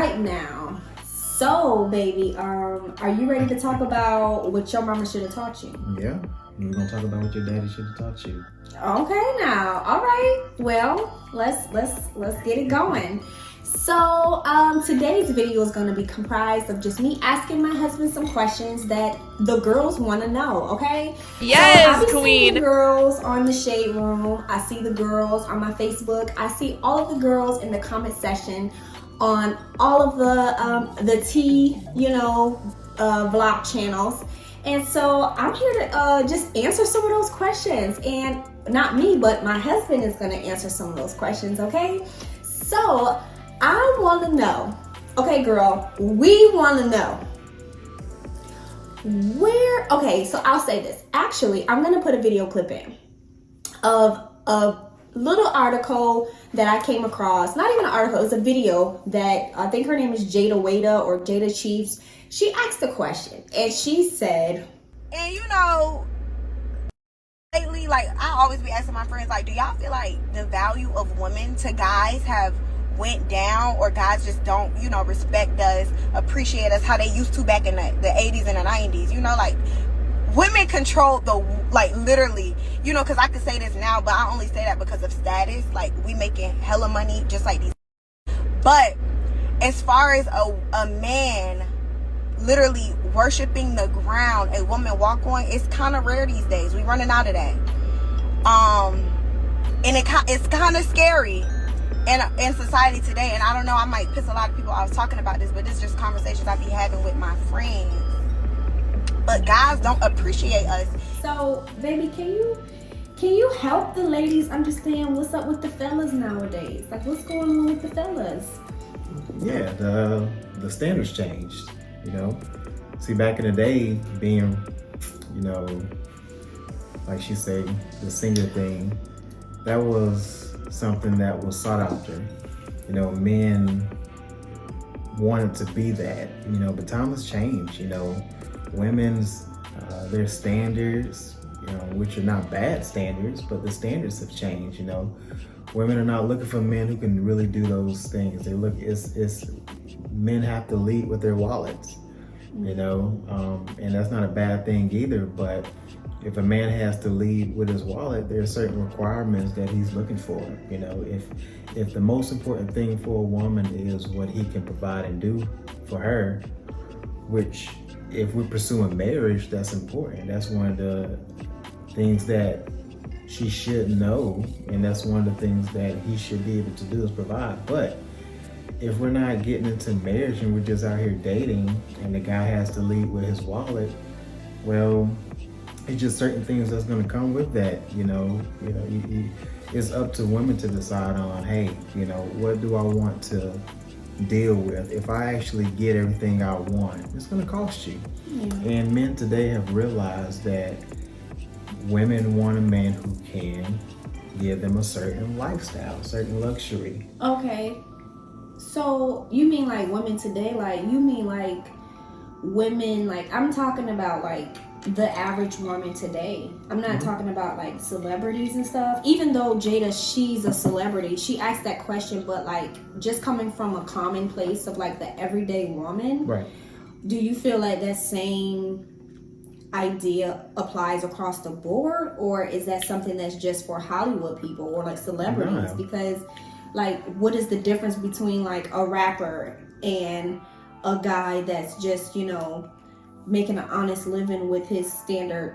right now. So, baby, are you ready to talk about what your mama should have taught you? Yeah, we're gonna talk about what your daddy should have taught you. Okay, now, all right. Well, let's get it going. So, today's video is going to be comprised of just me asking my husband some questions that the girls want to know. Okay? Yes, so queen. The girls on the Shade Room. I see the girls on my Facebook. I see all of the girls in the comment section on all of the T, vlog channels. And so I'm here to just answer some of those questions. And not me, but my husband is going to answer some of those questions, okay? So I want to know, okay, girl, we want to know okay, so I'll say this. Actually, I'm going to put a video clip in of a little article that I came across. Not even an article, it was a video that I think her name is Jada Wada or Jada Chiefs. She asked a question and she said, and lately, like, I always be asking my friends, like, do y'all feel like the value of women to guys have went down, or guys just don't, respect us, appreciate us how they used to back in the 80s and the 90s? Like, women control literally, because I could say this now, but I only say that because of status. Like, we making hella money just like these. But as far as a man literally worshiping the ground a woman walk on, it's kind of rare these days. We running out of that. And it's kind of scary in society today. And I don't know, I might piss a lot of people off talking about this, but this is just conversations I be having with my friends. But guys don't appreciate us. So, baby, can you help the ladies understand what's up with the fellas nowadays? Like, what's going on with the fellas? Yeah, the standards changed. See, back in the day, being, like she said, the singer thing, that was something that was sought after. Men wanted to be that, but time has changed. Women's, their standards, which are not bad standards, but the standards have changed. Women are not looking for men who can really do those things. It's men have to lead with their wallets. And that's not a bad thing either, but if a man has to lead with his wallet, there are certain requirements that he's looking for. If the most important thing for a woman is what he can provide and do for her, which if we're pursuing marriage, that's important. That's one of the things that she should know, and that's one of the things that he should be able to do is provide. But if we're not getting into marriage and we're just out here dating and the guy has to lead with his wallet, well, it's just certain things that's going to come with that. It's up to women to decide on, hey, what do I want to deal with? If I actually get everything I want, it's going to cost you. Yeah. And men today have realized that women want a man who can give them a certain lifestyle, certain luxury. Okay. So you mean like women today? Like, you mean like women, like, I'm talking about like the average woman today. I'm not talking about like celebrities and stuff. Even though Jada, she's a celebrity, she asked that question, but like just coming from a common place of like the everyday woman. Right. Do you feel like that same idea applies across the board, or is that something that's just for Hollywood people or like celebrities? No. Because like, what is the difference between like a rapper and a guy that's just, making an honest living with his standard,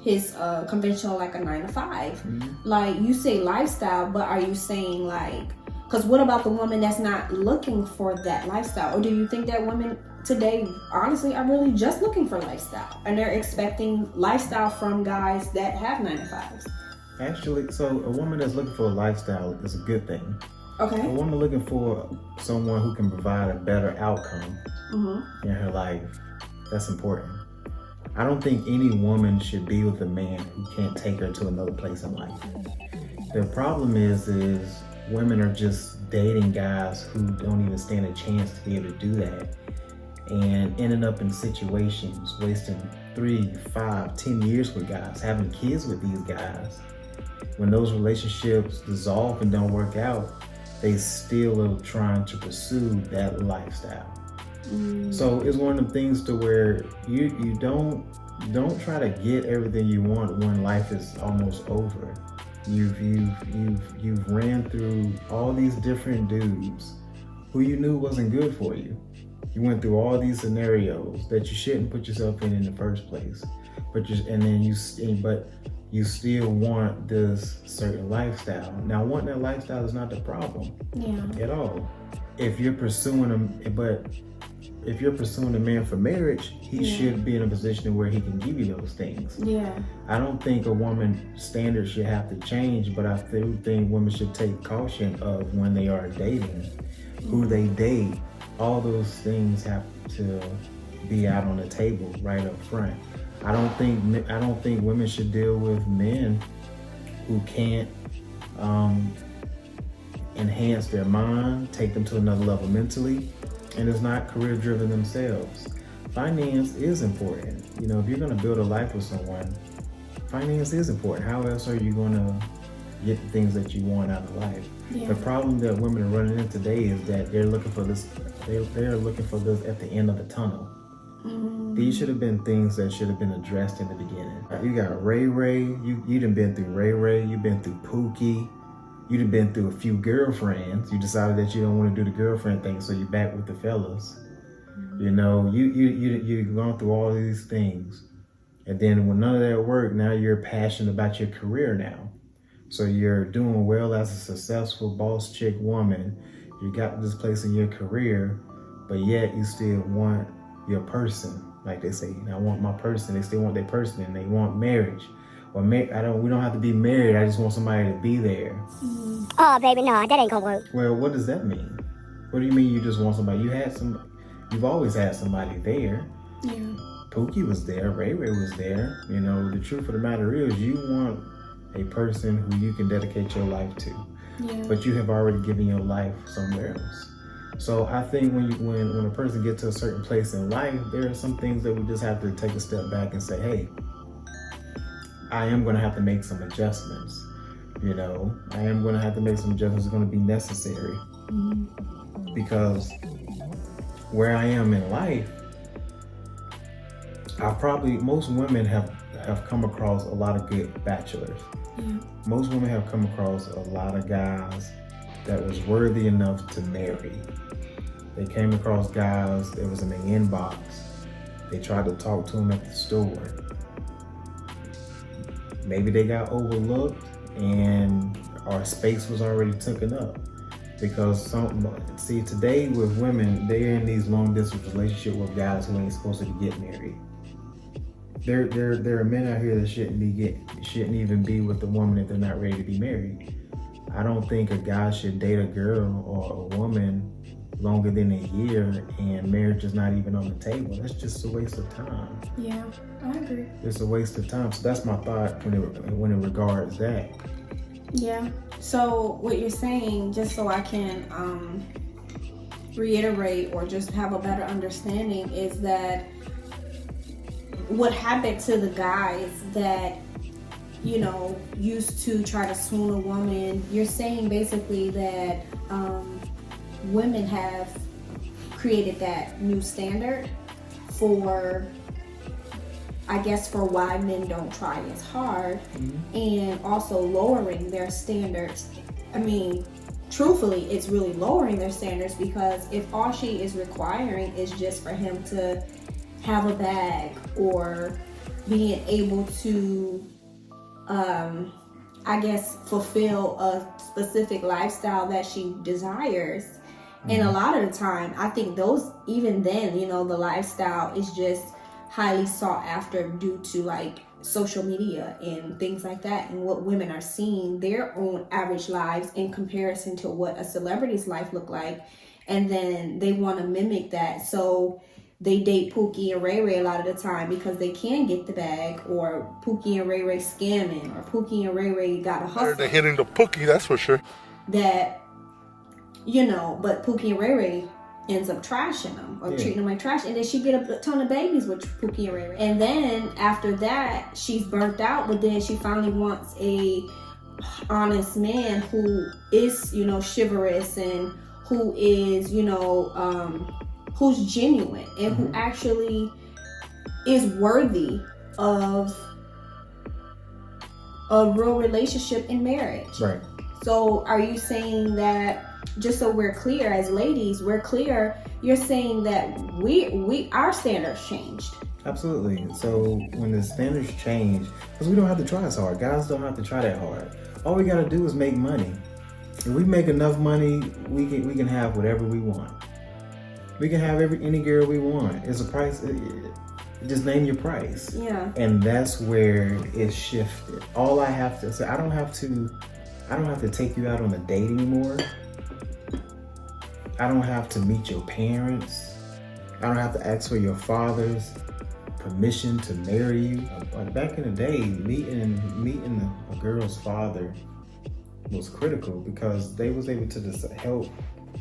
his conventional, like a 9 to 5? Mm-hmm. Like, you say lifestyle, but are you saying like, because what about the woman that's not looking for that lifestyle? Or do you think that women today, honestly, are really just looking for lifestyle and they're expecting lifestyle from guys that have 9 to 5s? Actually, so a woman that's looking for a lifestyle is a good thing. Okay. A woman looking for someone who can provide a better outcome in her life, that's important. I don't think any woman should be with a man who can't take her to another place in life. The problem is women are just dating guys who don't even stand a chance to be able to do that, and ending up in situations, wasting 3, 5, 10 years with guys, having kids with these guys. When those relationships dissolve and don't work out, they still are trying to pursue that lifestyle. So it's one of the things to where you don't try to get everything you want when life is almost over. You've ran through all these different dudes who you knew wasn't good for you. You went through all these scenarios that you shouldn't put yourself in the first place. But you still want this certain lifestyle. Now, wanting that lifestyle is not the problem at all. If you're pursuing a man for marriage, he should be in a position where he can give you those things. Yeah. I don't think a woman's standards should have to change, but I do think women should take caution of when they are dating, who they date. All those things have to be out on the table right up front. I don't think women should deal with men who can't enhance their mind, take them to another level mentally, and is not career driven themselves. Finance is important. You know, if you're going to build a life with someone, finance is important. How else are you going to get the things that you want out of life? The problem that women are running into today is that they're looking for this. They're looking for this at the end of the tunnel. These should have been things that should have been addressed in the beginning. You got Ray. You done been through Ray. You've been through Pookie. You done been through a few girlfriends. You decided that you don't want to do the girlfriend thing, so you're back with the fellas. You know, you've gone through all these things, and then when none of that worked, now you're passionate about your career now. So you're doing well as a successful boss chick woman. You got to this place in your career, but yet you still want your person. Like they say, I want my person. They still want their person, and they want marriage. Or we don't have to be married. I just want somebody to be there. Oh, baby, no, that ain't gonna work. Well, what does that mean? What do you mean you just want somebody? You've always had somebody there. Yeah. Pookie was there. Ray was there. You know, the truth of the matter is you want a person who you can dedicate your life to. Yeah. But you have already given your life somewhere else. So I think when a person gets to a certain place in life, there are some things that we just have to take a step back and say, hey, I am going to have to make some adjustments. You know, I am going to have to make some adjustments. It's going to be necessary. Because where I am in life, most women have come across a lot of good bachelors. Most women have come across a lot of guys that was worthy enough to marry. They came across guys that was in the inbox. They tried to talk to them at the store. Maybe they got overlooked and our space was already taken up. Because today with women, they're in these long distance relationships with guys who ain't supposed to get married. There are men out here that shouldn't even be with a woman if they're not ready to be married. I don't think a guy should date a girl or a woman longer than a year and marriage is not even on the table. That's just a waste of time. Yeah, I agree. It's a waste of time. So that's my thought when it regards that. Yeah. So what you're saying, just so I can reiterate or just have a better understanding, is that what happened to the guys that, you know, used to try to swoon a woman, you're saying basically that women have created that new standard for, I guess, for why men don't try as hard, and also lowering their standards. I mean, truthfully, it's really lowering their standards, because if all she is requiring is just for him to have a bag or being able to, I guess, fulfill a specific lifestyle that she desires. And a lot of the time, I think even then, you know, the lifestyle is just highly sought after due to like social media and things like that, and what women are seeing their own average lives in comparison to what a celebrity's life look like, and then they want to mimic that. So they date Pookie and Ray Ray a lot of the time because they can get the bag, or Pookie and Ray Ray scamming, or Pookie and Ray Ray got a hustle. They're hitting the Pookie, that's for sure. That, you know, but Pookie and Ray Ray ends up trashing them or treating them like trash, and then she get a ton of babies with Pookie and Ray Ray. And then after that, she's burnt out, but then she finally wants a honest man who is, you know, chivalrous and who is, you know, who's genuine and who actually is worthy of a real relationship in marriage. Right. So are you saying that, just so we're clear as ladies, we're clear, you're saying that our standards changed? Absolutely. So when the standards change, because we don't have to try as hard. Guys don't have to try that hard. All we got to do is make money. If we make enough money, we can have whatever we want. We can have any girl we want. It's a price. Just name your price. Yeah. And that's where it shifted. All I have to say, I don't have to take you out on a date anymore. I don't have to meet your parents. I don't have to ask for your father's permission to marry you. Like back in the day, meeting a girl's father was critical because they was able to just help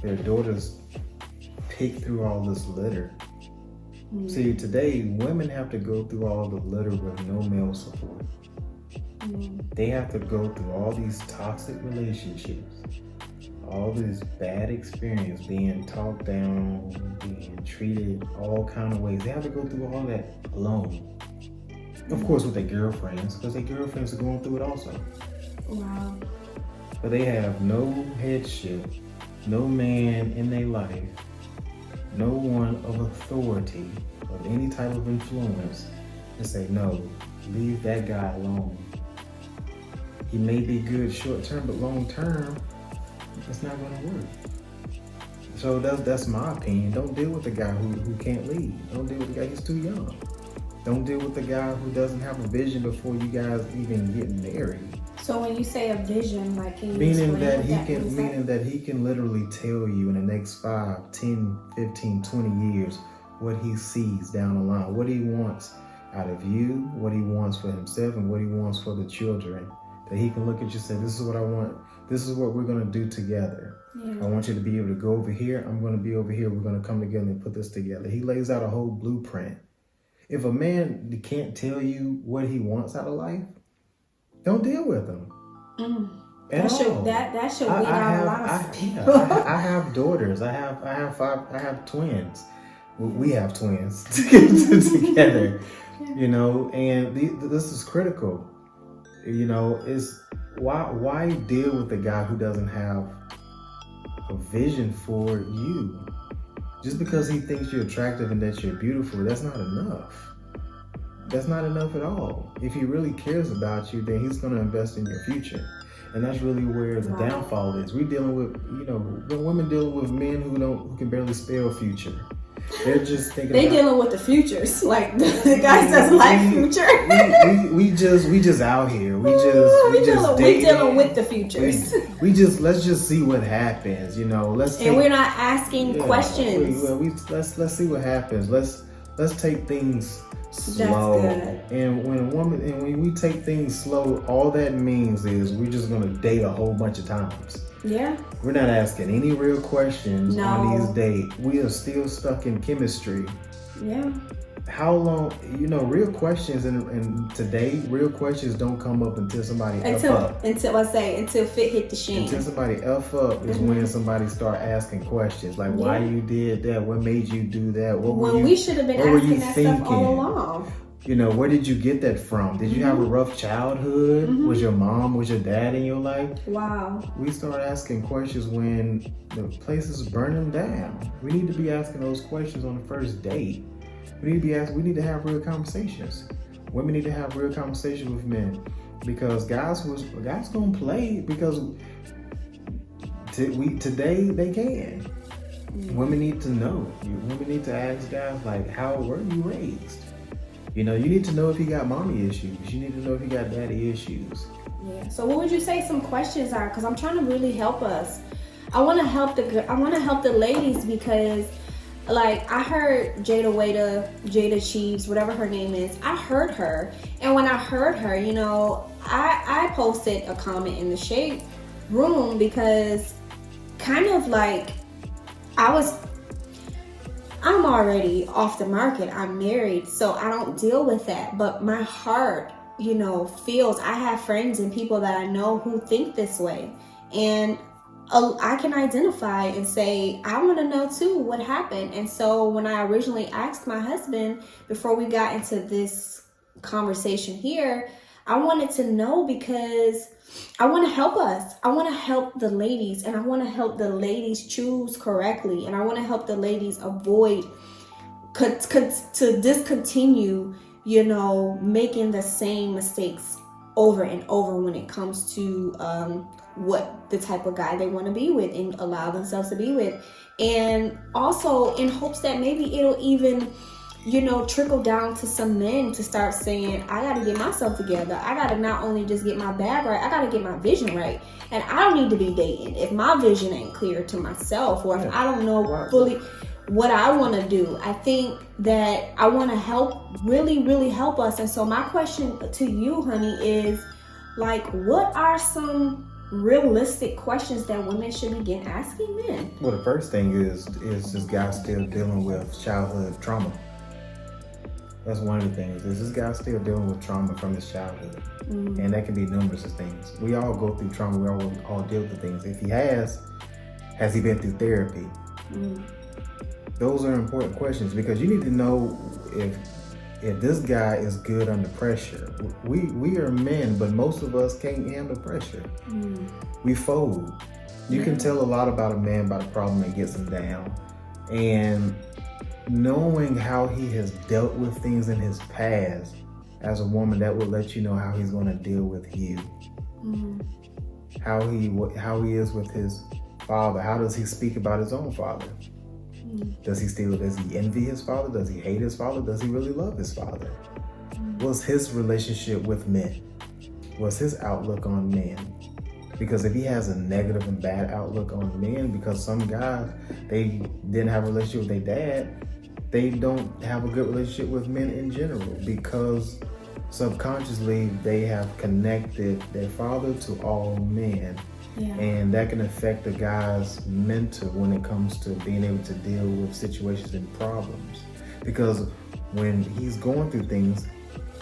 their daughters pick through all this litter. See, today women have to go through all the litter with no male support. They have to go through all these toxic relationships, all this bad experience, being talked down, being treated all kind of ways. They have to go through all that alone. Of course with their girlfriends, because their girlfriends are going through it also. Wow. But they have no headship, no man in their life, no one of authority, of any type of influence, to say, no, leave that guy alone. He may be good short term, but long term, it's not going to work. So that's my opinion. Don't deal with the guy who can't lead. Don't deal with the guy who's too young. Don't deal with the guy who doesn't have a vision before you guys even get married. So when you say a vision, like, can you Meaning explain that he can literally tell you in the next 5, 10, 15, 20 years what he sees down the line, what he wants out of you, what he wants for himself, and what he wants for the children. That he can look at you and say, this is what I want. This is what we're going to do together. Yeah. I want you to be able to go over here. I'm going to be over here. We're going to come together and put this together. He lays out a whole blueprint. If a man can't tell you what he wants out of life, don't deal with him. That should weed out a lot of people. I have daughters. I have twins. We have twins together. You know, and this is critical. You know, is why deal with the guy who doesn't have a vision for you? Just because he thinks you're attractive and that you're beautiful, that's not enough. That's not enough at all. If he really cares about you, then he's going to invest in your future. And that's really where the downfall is. We're dealing with, you know, women dealing with men who can barely spell future. They're just thinking dealing with the futures. Like the guys doesn't like future. we just out here. We dealing with the futures. Let's just see what happens. You know, we're not asking questions. Let's see what happens. Let's take things slow. That's good. And when we take things slow, all that means is we're just gonna date a whole bunch of times. Yeah. We're not asking any real questions on these dates. We are still stuck in chemistry. Yeah. How long, you know, real questions and today, real questions don't come up until somebody F up. Until fit hit the shin. Until somebody F up is when somebody start asking questions. Like, why you did that? What made you do that? We should have been asking that stuff all along. You know, where did you get that from? Did you have a rough childhood? Was your mom, was your dad in your life? Wow. We start asking questions when the place is burning down. We need to be asking those questions on the first date. We need to have real conversations. Women need to have real conversations with men, because guys gonna play because today they can. Women need to know. Women need to ask guys, like, how were you raised? You know, you need to know if he got mommy issues. You need to know if he got daddy issues. Yeah. So what would you say some questions are? Because I'm trying to really help us. I want to help the ladies, because, like, I heard Jada Cheeves, whatever her name is. I heard her, and when I heard her, you know, I posted a comment in the shade room because, kind of like, I'm already off the market. I'm married, so I don't deal with that. But my heart feels. I have friends and people that I know who think this way, and I can identify and say, I want to know too what happened. And so when I originally asked my husband before we got into this conversation here, I wanted to know because I want to help us. I want to help the ladies, and I want to help the ladies choose correctly, and I want to help the ladies avoid to discontinue, making the same mistakes over and over when it comes to what the type of guy they want to be with and allow themselves to be with. And also in hopes that maybe it'll even, trickle down to some men to start saying, I got to get myself together. I got to not only just get my bag right, I got to get my vision right. And I don't need to be dating if my vision ain't clear to myself, or if I don't know fully what I want to do. I think that I want to help, really, really help us. And so my question to you, honey, is what are some realistic questions that women should begin asking men? Well, the first thing is this guy still dealing with childhood trauma? That's one of the things. Is this guy still dealing with trauma from his childhood? Mm-hmm. And that can be numerous of things. We all go through trauma. We all deal with things. If he has he been through therapy? Mm-hmm. Those are important questions, because you need to know if this guy is good under pressure. We are men, but most of us can't handle pressure. Mm. We fold. You can tell a lot about a man by the problem that gets him down. And knowing how he has dealt with things in his past as a woman, that will let you know how he's going to deal with you. Mm. How he is with his father. How does he speak about his own father? Does he envy his father? Does he hate his father? Does he really love his father? What's his relationship with men? What's his outlook on men? Because if he has a negative and bad outlook on men, because some guys, they didn't have a relationship with their dad, they don't have a good relationship with men in general, because subconsciously they have connected their father to all men. Yeah. And that can affect a guy's mental when it comes to being able to deal with situations and problems. Because when he's going through things,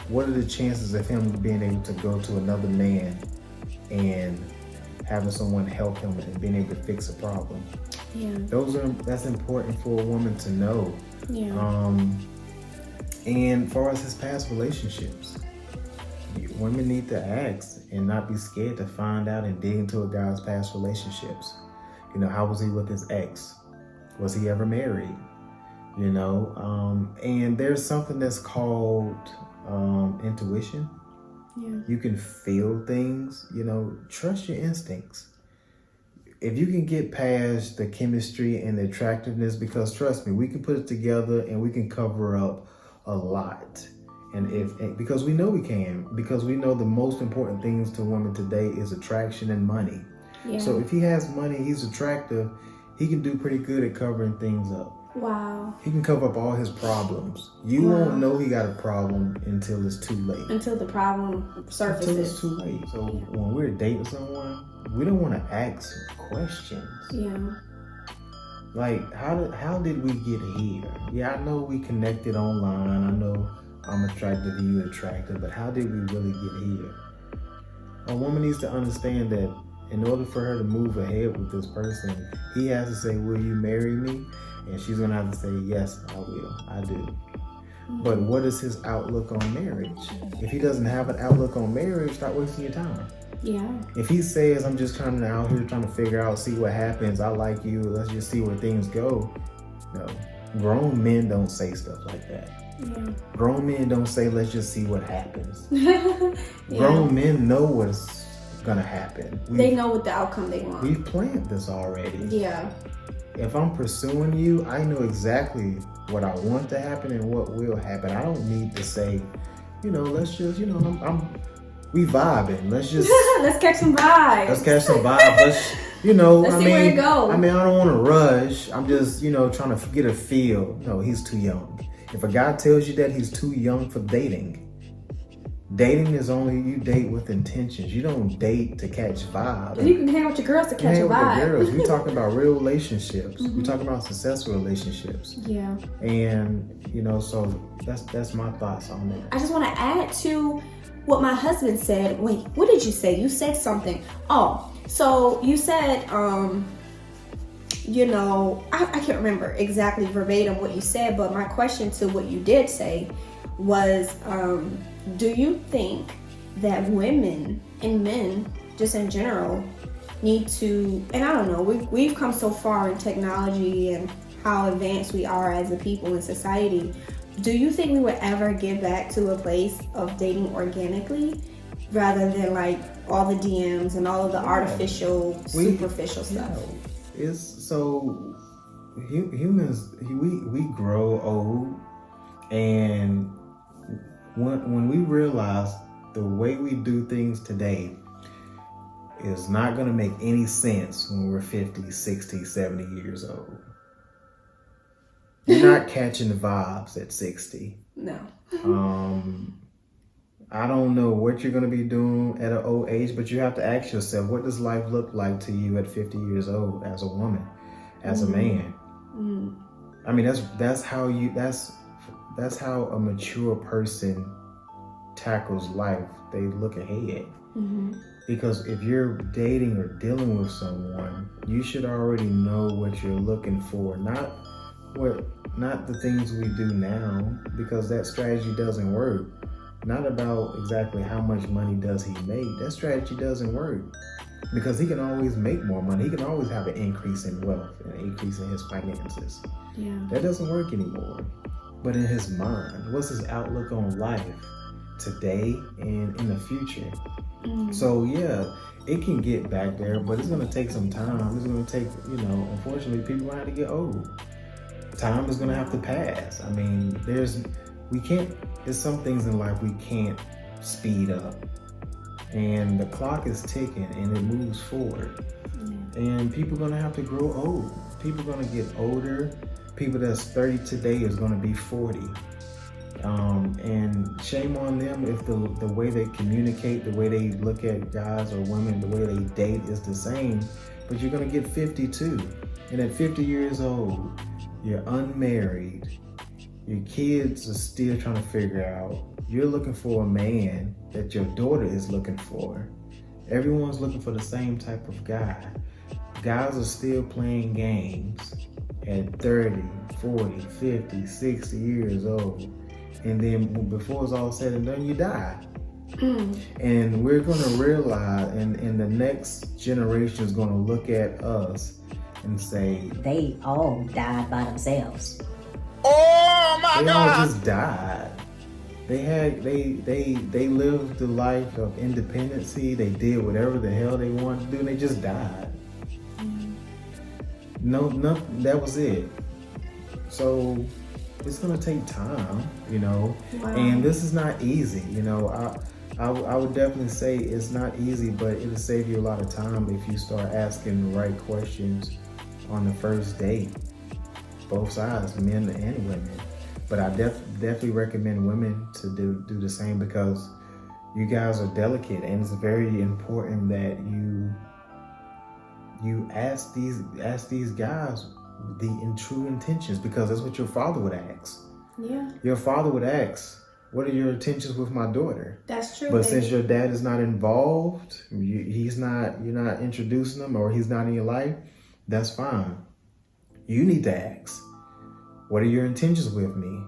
what are the chances of him being able to go to another man and having someone help him and being able to fix a problem? Yeah. That's important for a woman to know. Yeah. And for us, his past relationships, women need to ask and not be scared to find out and dig into a guy's past relationships. How was he with his ex? Was he ever married? And there's something that's called intuition. Yeah. You can feel things, trust your instincts. If you can get past the chemistry and the attractiveness, because trust me, we can put it together and we can cover up a lot. And because we know we can, because we know the most important things to women today is attraction and money. Yeah. So if he has money, he's attractive, he can do pretty good at covering things up. Wow. He can cover up all his problems. You won't know he got a problem until it's too late. Until the problem surfaces. Until it's too late. So when we're dating someone, we don't want to ask questions. Yeah. Like, how did we get here? Yeah, I know we connected online. I know I'm attractive and you're attractive, but how did we really get here? A woman needs to understand that in order for her to move ahead with this person, he has to say, will you marry me? And she's going to have to say, yes, I will. I do. Mm-hmm. But what is his outlook on marriage? If he doesn't have an outlook on marriage, stop wasting your time. Yeah. If he says, I'm just kind of out here trying to figure out, see what happens, I like you, let's just see where things go. No. Grown men don't say stuff like that. Yeah. Grown men don't say, let's just see what happens. Yeah. Grown men know what's gonna happen. They know what the outcome they want. We've planned this already. Yeah. If I'm pursuing you, I know exactly what I want to happen and what will happen. I don't need to say, let's just, we vibing. Let's just let's catch some vibes. Let's catch some vibes. Let's see where it goes. I don't want to rush. I'm just, trying to get a feel. No, he's too young. If a guy tells you that he's too young for dating is only you date with intentions. You don't date to catch vibes. And you can hang with your girls to catch a vibe. We're talking about real relationships. Mm-hmm. We're talking about successful relationships. Yeah. And so that's my thoughts on that. I just want to add to what my husband said. Wait, what did you say? You said something. Oh, so you said, you know, I can't remember exactly verbatim what you said, but my question to what you did say was, do you think that women and men, just in general, need to, and I don't know, we've come so far in technology and how advanced we are as a people in society. Do you think we would ever get back to a place of dating organically rather than like all the DMs and all of the artificial, superficial stuff? It's so humans, we grow old, and when we realize the way we do things today is not going to make any sense when we're 50, 60, 70 years old. You're not catching the vibes at 60. No. I don't know what you're going to be doing at an old age, but you have to ask yourself, what does life look like to you at 50 years old as a woman, as a man? I mean, that's how a mature person tackles life. They look ahead. Because if you're dating or dealing with someone, you should already know what you're looking for, not the things we do now, because that strategy doesn't work. Not about exactly how much money does he make. That strategy doesn't work, because he can always make more money. He can always have an increase in wealth, an increase in his finances. Yeah. That doesn't work anymore. But in his mind, what's his outlook on life today and in the future? So yeah, it can get back there, but it's gonna take some time. It's gonna take, unfortunately, people are gonna have to get old. Time is gonna have to pass. I mean, there's some things in life we can't speed up. And the clock is ticking and it moves forward. And people are gonna have to grow old. People are gonna get older. People that's 30 today is gonna be 40. And shame on them if the way they communicate, the way they look at guys or women, the way they date is the same. But you're gonna get 52. And at 50 years old, you're unmarried. Your kids are still trying to figure out. You're looking for a man that your daughter is looking for. Everyone's looking for the same type of guy. Guys are still playing games at 30, 40, 50, 60 years old. And then before it's all said and done, you die. And we're going to realize, and the next generation is going to look at us and say, they all died by themselves. Oh my they God! all just died. They lived the life of independency. They did whatever the hell they wanted to do, and they just died. No, that was it. So it's gonna take time, Wow. And this is not easy, I would definitely say it's not easy, but it'll save you a lot of time if you start asking the right questions on the first date. Both sides, men and women. But I definitely recommend women to do the same, because you guys are delicate, and it's very important that you ask these guys the true intentions, because that's what your father would ask. Yeah. Your father would ask, what are your intentions with my daughter? That's true. But since your dad is not involved, you're not introducing him, or he's not in your life, that's fine. You need to ask, what are your intentions with me?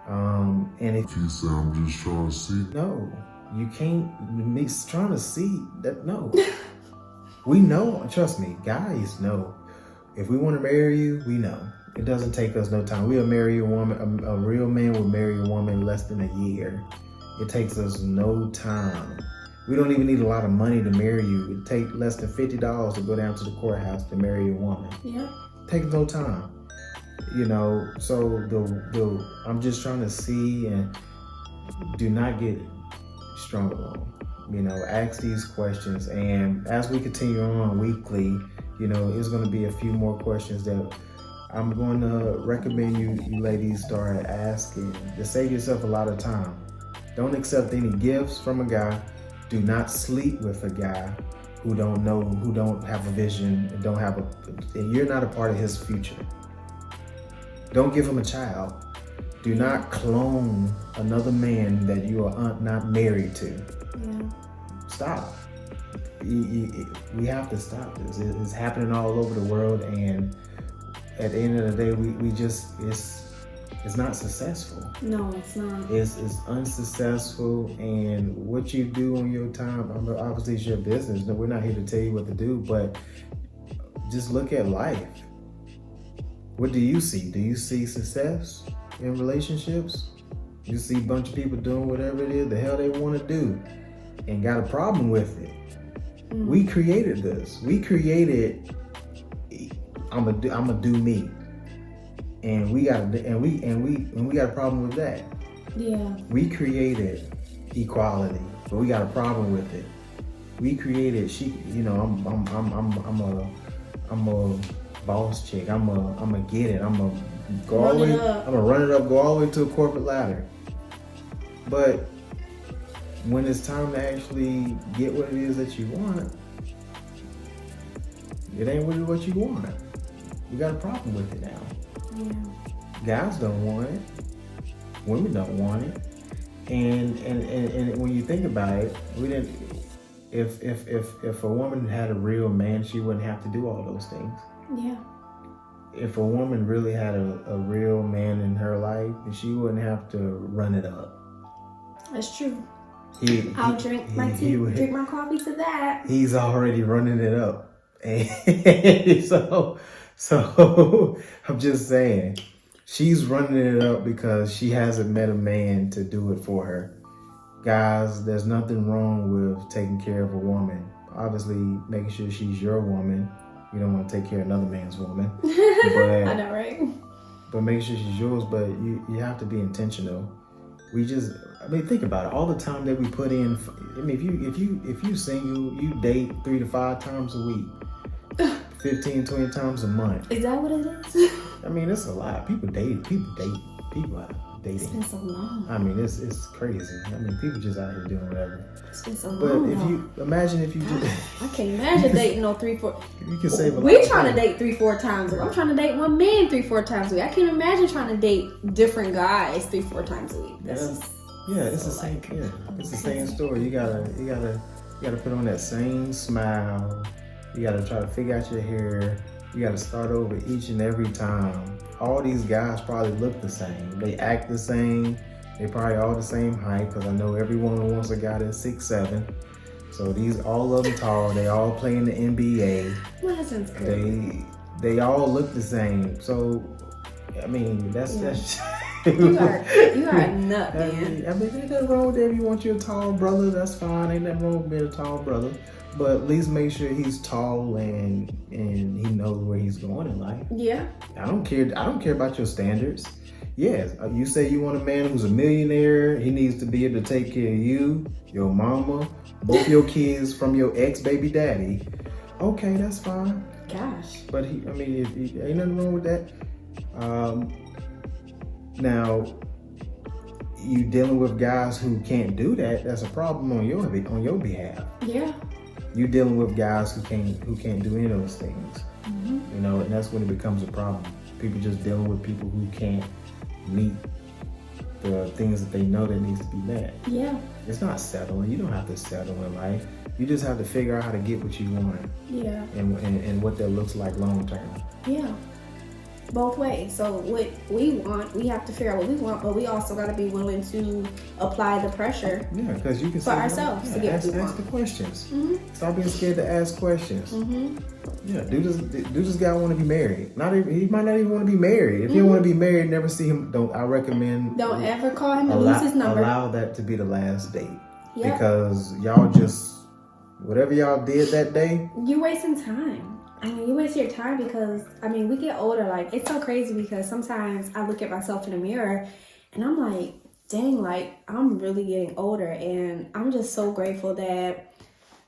And if He said, I'm just trying to see. no, you can't mix trying to see that. No, we know. Trust me, guys know. If we want to marry you, we know. It doesn't take us no time. We'll marry a woman. A real man will marry a woman in less than a year. It takes us no time. We don't even need a lot of money to marry you. It takes less than $50 to go down to the courthouse to marry a woman. Yeah. Takes no time. So I'm just trying to see, and do not get strung along. Ask these questions, and as we continue on weekly, it's going to be a few more questions that I'm going to recommend you ladies start asking to save yourself a lot of time. Don't accept any gifts from a guy. Do not sleep with a guy who don't have a vision, and you're not a part of his future. Don't give him a child. Do not clone another man that you are not married to. Yeah. Stop. We have to stop this. It's happening all over the world, and at the end of the day, we just it's not successful. No, it's not. It's unsuccessful, and what you do on your time, obviously it's your business. No, we're not here to tell you what to do, but just look at life. What do you see? Do you see success in relationships? You see a bunch of people doing whatever it is the hell they want to do and got a problem with it. We created this. We created I'ma do me. And we got a problem with that. Yeah. We created equality, but we got a problem with it. We created I'm a boss chick. I'm a get it. I'm a go all the way. I'm gonna run it up, go all the way to a corporate ladder. But when it's time to actually get what it is that you want, it ain't really what you want. You got a problem with it now. Yeah. Guys don't want it. Women don't want it. And when you think about it, we didn't. If a woman had a real man, she wouldn't have to do all those things. Yeah. If a woman really had a real man in her life, she wouldn't have to run it up. That's true. I'll drink my tea, drink my coffee to that. He's already running it up. And so I'm just saying, she's running it up because she hasn't met a man to do it for her. Guys, there's nothing wrong with taking care of a woman. Obviously, making sure she's your woman. You don't want to take care of another man's woman. But, I know, right? But make sure she's yours. But you have to be intentional. Think about it. All the time that we put in. If you single, you date 3 to 5 times a week, 15, 20 times a month. Is that what it is? It's a lot. People date. People are dating. It's been so long. It's crazy. People just out here doing whatever. It's been so But long. if you imagine if you just, I can't imagine dating no 3, 4. You can save a lot. We're trying to date 3, 4 times a week. I'm trying to date one man 3, 4 times a week. I can't imagine trying to date different guys 3, 4 times a week. It's the same. Yeah, it's the same story. You gotta put on that same smile. You gotta try to figure out your hair. You gotta start over each and every time. All these guys probably look the same. They act the same. They probably all the same height, because I know everyone wants a guy that's 6'7". So all of them tall. They all play in the NBA. Well, that sounds good. They all look the same. So that's you are a nut, man. Ain't nothing wrong with that. If you want your tall brother, that's fine. Ain't nothing wrong with being a tall brother. But at least make sure he's tall and he knows where he's going in life. Yeah. I don't care about your standards. Yes, you say you want a man who's a millionaire. He needs to be able to take care of you, your mama, both your kids from your ex-baby daddy. Okay, that's fine. Gosh. But ain't nothing wrong with that. Now, you dealing with guys who can't do that, that's a problem on your behalf. Yeah. You dealing with guys who can't do any of those things. Mm-hmm. And that's when it becomes a problem. People just dealing with people who can't meet the things that they know that needs to be met. Yeah. It's not settling. You don't have to settle in life. You just have to figure out how to get what you want. Yeah. And what that looks like long term. Yeah. Both ways. So what we want, we have to figure out what we want, but we also got to be willing to apply the pressure. Yeah, because you can for ourselves to get what we want. Ask the questions. Mm-hmm. Stop being scared to ask questions. Mm-hmm. Yeah, do this guy want to be married? He might not even want to be married. If you don't want to be married, never see him. I recommend don't ever call him and lose his number. Allow that to be the last date. Yep. Because y'all just whatever y'all did that day. You're wasting time. You waste your time because, we get older. Like, it's so crazy because sometimes I look at myself in the mirror and I'm like, dang, I'm really getting older. And I'm just so grateful that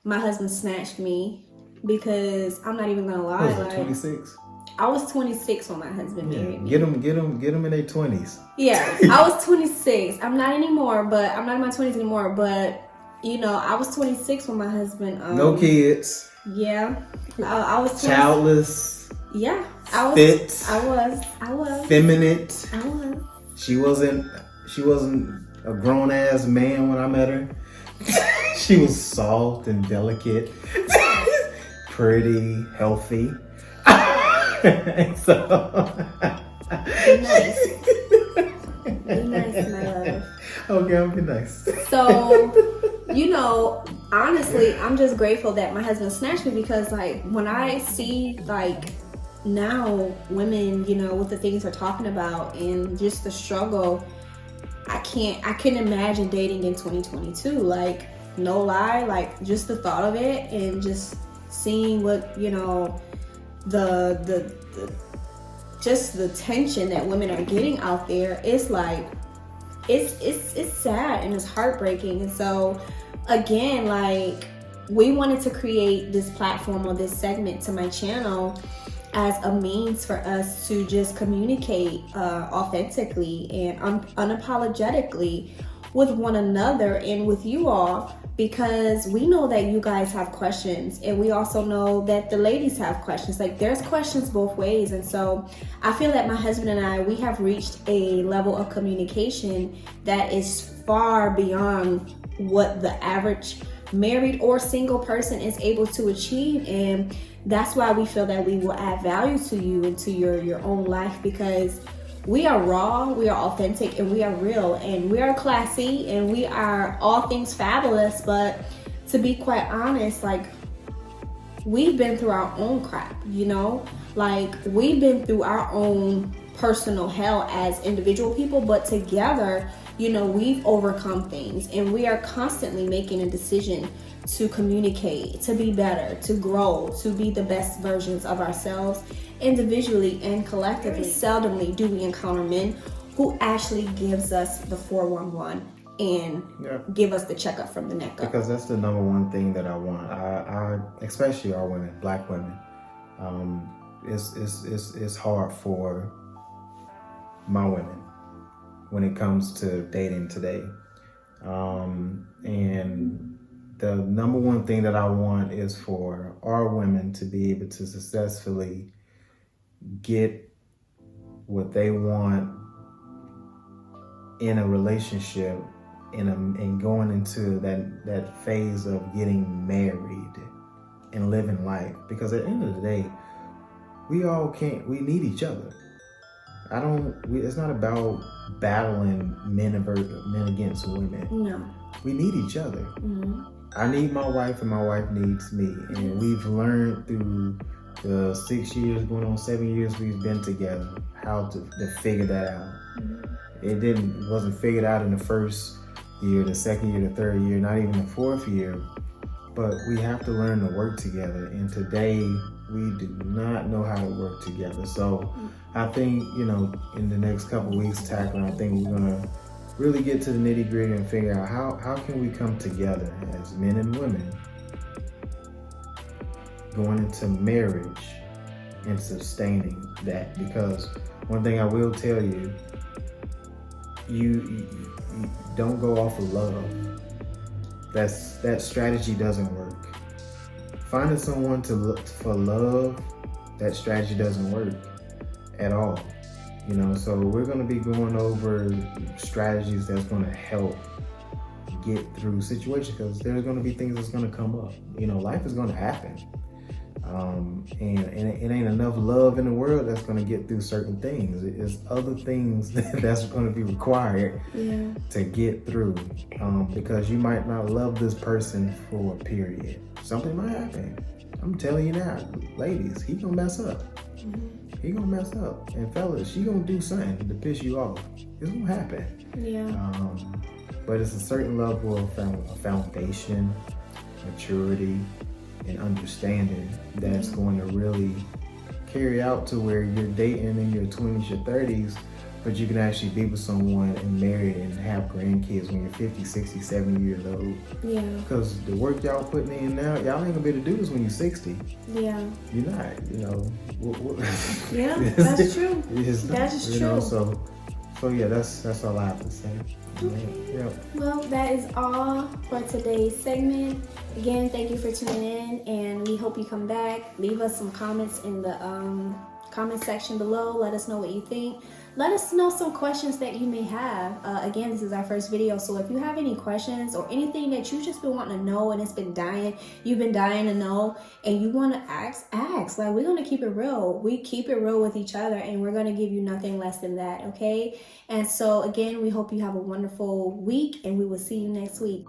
my husband snatched me, because I'm not even going to lie. What was it, 26? I was 26 when my husband married me. Get them in their 20s. Yeah, I was 26. I'm not anymore, but I'm not in my 20s anymore. But, I was 26 when my husband... no kids. Yeah. I was 20. Childless. Yeah. I was. Fit. I was. Feminine. I was. She wasn't a grown ass man when I met her. She was soft and delicate, pretty, healthy. So Be nice. Be nice, my love. okay, I'll be nice. So, honestly, I'm just grateful that my husband snatched me, because like when I see like now women, what the things they're talking about and just the struggle, I couldn't imagine dating in 2022. Like, no lie, like just the thought of it and just seeing what, the just the tension that women are getting out there, it's like it's sad and it's heartbreaking. And so again, like, we wanted to create this platform or this segment to my channel as a means for us to just communicate authentically and unapologetically with one another and with you all, because we know that you guys have questions, and we also know that the ladies have questions. Like, there's questions both ways. And so I feel that my husband and I, we have reached a level of communication that is far beyond what the average married or single person is able to achieve. And that's why we feel that we will add value to you and to your own life, because we are raw, we are authentic, and we are real, and we are classy, and we are all things fabulous. But to be quite honest, like, we've been through our own crap, like we've been through our own personal hell as individual people, but together, we've overcome things, and we are constantly making a decision to communicate, to be better, to grow, to be the best versions of ourselves individually and collectively. Seldomly do we encounter men who actually gives us the 411 and give us the checkup from the neck up. Because that's the number one thing that I want. I especially our women, black women. It's hard for my women when it comes to dating today. And the number one thing that I want is for our women to be able to successfully get what they want in a relationship, and going into that phase of getting married and living life. Because at the end of the day, we need each other. It's not about battling men against women. No. We need each other. Mm-hmm. I need my wife and my wife needs me. And we've learned through the 6 years, going on 7 years we've been together, how to figure that out. Mm-hmm. It wasn't figured out in the first year, the second year, the third year, not even the fourth year. But we have to learn to work together. And today we do not know how to work together. So I think, in the next couple weeks tackling, I think we're gonna really get to the nitty gritty and figure out how can we come together as men and women going into marriage and sustaining that. Because one thing I will tell you, you don't go off of love. That strategy doesn't work. Finding someone to look for love, that strategy doesn't work at all. So we're going to be going over strategies that's going to help get through situations, because there's going to be things that's going to come up. Life is going to happen. And it ain't enough love in the world that's going to get through certain things. It's other things that's going to be required to get through. Because you might not love this person for a period. Something might happen. I'm telling you now, ladies, he gonna mess up. Mm-hmm. He gonna mess up. And fellas, she gonna do something to piss you off. It's gonna happen. Yeah. But it's a certain level of foundation, maturity, and understanding that's going to really carry out to where you're dating in your 20s, your 30s, but you can actually be with someone and marry and have grandkids when you're 50, 60, 70 years old. Yeah. Because the work y'all putting in now, y'all ain't gonna be able to do this when you're 60. Yeah. You're not, Yeah, that's true. That's true. So yeah, that's all I have to say. Okay. Yeah. Well, that is all for today's segment. Again, thank you for tuning in, and we hope you come back. Leave us some comments in the comment section below. Let us know what you think. let us know some questions that you may have. Again, this is our first video, so if you have any questions or anything that you just been wanting to know and you've been dying to know, and you want to ask. Like, we're going to keep it real. We keep it real with each other, and we're going to give you nothing less than that, okay? And so again, we hope you have a wonderful week, and we will see you next week.